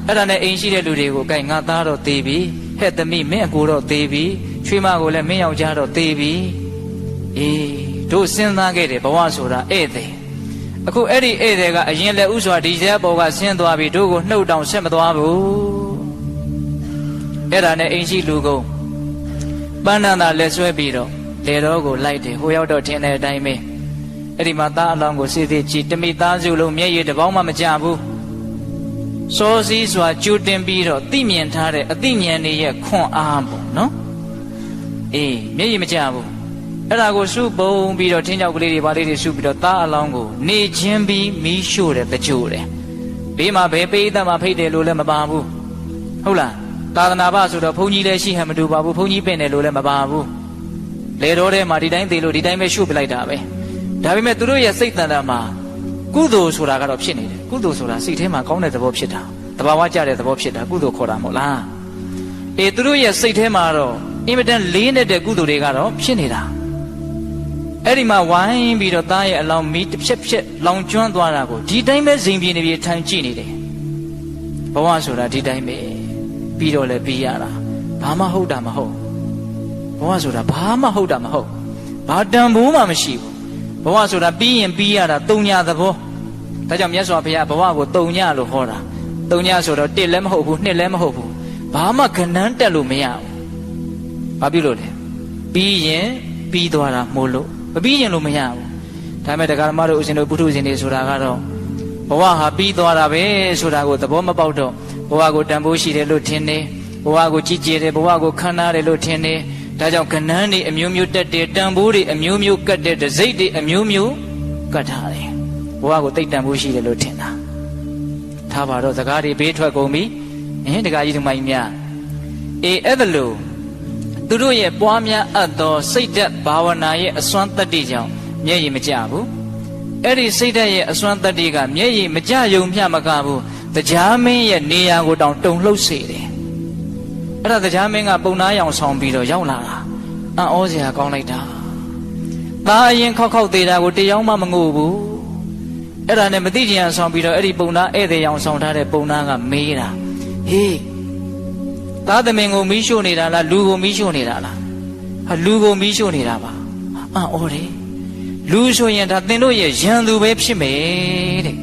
အဲ့ဒါနဲ့အိမ်ရှိတဲ့လူတွေကိုကိုင်ငါသားတော့သေးပြီဟဲ့သမီးမင်းအကိုတော့သေးပြီချွေးမကိုလည်းမင်းယောက်ျားတော့သေးပြီအေးတို့စဉ်းစားခဲ့တယ်ဘဝဆိုတာဧည့်သည်အခုအဲ့ဒီဧည့်သည်ကအရင်လက်ဥစွာဒီဇဲဘောကဆင်းသွားပြီတို့ကိုနှုတ်တောင်ဆက်မသွားဘူးအဲ့ဒါနဲ့အိမ်ရှိလူကုန်ပန်းနန္ဒာလက်ဆွဲပြီးတော့လေတော်ကိုလိုက်တယ်ဟိုရောက်တော့ထင်တဲ့အတိုင်းပဲအဲ့ဒီမှာသားအလောင်းကိုစေသေးကြည်တမိသားစုလုံးမျက်ရည်တစ်ပေါင်းမှမကျဘူးစောစည်းစွာကြိုတင်ပြီးတော့သိမြင်ထားတဲ့အသိဉာဏ်တွေရဲ့ခွန်အားပေါ့နော်အေးမျက်ရည်မကျဘူးအဲ့ဒါကိုစုပုံပြီးတော့ထင်းကြောက်ကလေးတွေပါလေးတွေစုပြီးတော့သားအလောင်းကိုနေချင်းပြီးမီးရှို့တယ်တကြိုတယ်ဘေးမှာဘယ်ပိဋကမှာဖိတ်တယ်လို့လည်းမပါဘူးဟုတ်လားသာသနာ့ဘဆိုတော့ဘုန်းကြီးလည်းရှိဟန်မတူပါဘူးဘုန်းကြီးပင်တယ်လို့လည်းမပါဘူးလေတော်ထဲမှာဒီတိုင်းသေးလို့ဒီတိုင်းပဲရှို့ပလိုက်တာပဲဒါပေမဲ့သူတို့ရဲ့စိတ်တန်တာမှာကုသိုလ်ဆိုတာကတော့ဖြစ်နေတယ်ကုသိုလ်ဆိုတာစိတ်ထဲမှာကောင်းတဲ့သဘောဖြစ်တာတဘာဝကျတဲ့သဘောဖြစ်တာကုသိုလ်ခေါ်တာမဟုတ်လားအေးသူတို့ရဲ့စိတ်ထဲမှာတော့အင်မတန်လေးနေတဲ့ကုသိုလ်တွေကတော့ဖြစ်နေတာအဲ့ဒီမှာဝိုင်းပြီးတော့သားရဲ့အလောင်းမီးတစ်ဖြက်ဖြက်လောင်ကျွမ်းသွားတာကိုဒီတိုင်းပဲဇိမ်ပြေနေပြီးထိုင်ကြည့်နေတယ်ဘဝဆိုတာဒီတိုင်းပဲပြီးတော့လည်းပြီးရတာဘာမှဟုတ်တာမဟုတ်ဘဝဆိုတာဘာမှဟုတ်တာမဟုတ်ဘာတန်ဖိုးမှမရှိဘူးဘဝဆိုတာပြီးရင်ပြီးရတာတုံညာသဘောဒါကြောင့်မြတ်စွာဘုရားဘဝကိုတုံညာလို့ဟောတာတုံညာဆိုတော့1လည်းမဟုတ်ဘူး2လည်းမဟုတ်ဘူးဘာမှခဏန်းတက်လို့မရဘူးဘာဖြစ်လို့လဲပြီးရင်ပြီးသွားတာမို့လို့မပြီးရင်လို့မရဘူးဒါပေမဲ့တရားဓမ္မတို့ဦးဇင်းတို့ပုထုဇဉ်တွေဆိုတာကတော့ဘဝဟာပြီးသွားတာပဲဆိုတာကိုသဘောမပေါက်တော့ဘဝကိုတန်ဖိုးရှိတယ်လို့ထင်တယ်ဘဝကိုကြည်ကြည်တယ်ဘဝကိုခမ်းနားတယ်လို့ထင်တယ်ဒါကြောင့်ကဏ္ဍတွေအမျိုးမျိုးတက်တယ်တန်ဖိုးတွေအမျိုးမျိုးကတ်တယ်တစိမ့်တွေအမျိုးမျိုးကတ်ထားတယ်ဘဝကိုတိတ်တန်ဖိုးရှိတယ်လို့ထင်တာထားပါတော့စကားတွေဘေးထွက်ကုန်ပြီတကားကြီးတို့မကြီးများအေးအဲ့ဒါလို့သူတို့ရဲ့ပွားများအပ်သောစိတ်ဓာတ်ဘာဝနာရဲ့အစွမ်းတတ္တိကြောင့်မျက်ရည်မကျဘူးအဲ့ဒီစိတ်ဓာတ်ရဲ့အစွမ်းတတ္တိကမျက်ရည်မကျယုံမျှမကဘူးတရားမင်းရဲ့နေရာကိုတောင်တုန်လှုပ်စေတယ်အဲ့ဒါတရားမင်းကပုံနာရောင်ဆောင်ပြီးတော့ရောက်လာတာအံ့ဩစရာကောင်းလိုက်တာသားအရင်ခောက်ခောက်သေးတာကိုတရားမှမငို့ဘူးအဲ့ဒါနဲ့မသိချင်အောင်ဆောင်ပြီးတော့အဲ့ဒီပုံနာဧည့်သည်ရောင်ဆောင်ထားတဲ့ပုံနာကမေးတာဟေးသားသမင်ကိုမီးရှို့နေတာလားလူကိုမီးရှို့နေတာလားဟာလူကိုမီးရှို့နေတာပါအံ့ဩတယ်လူဆိုရင်ဒါသင်တို့ရဲ့ရန်သူပဲဖြစ်မယ်တဲ့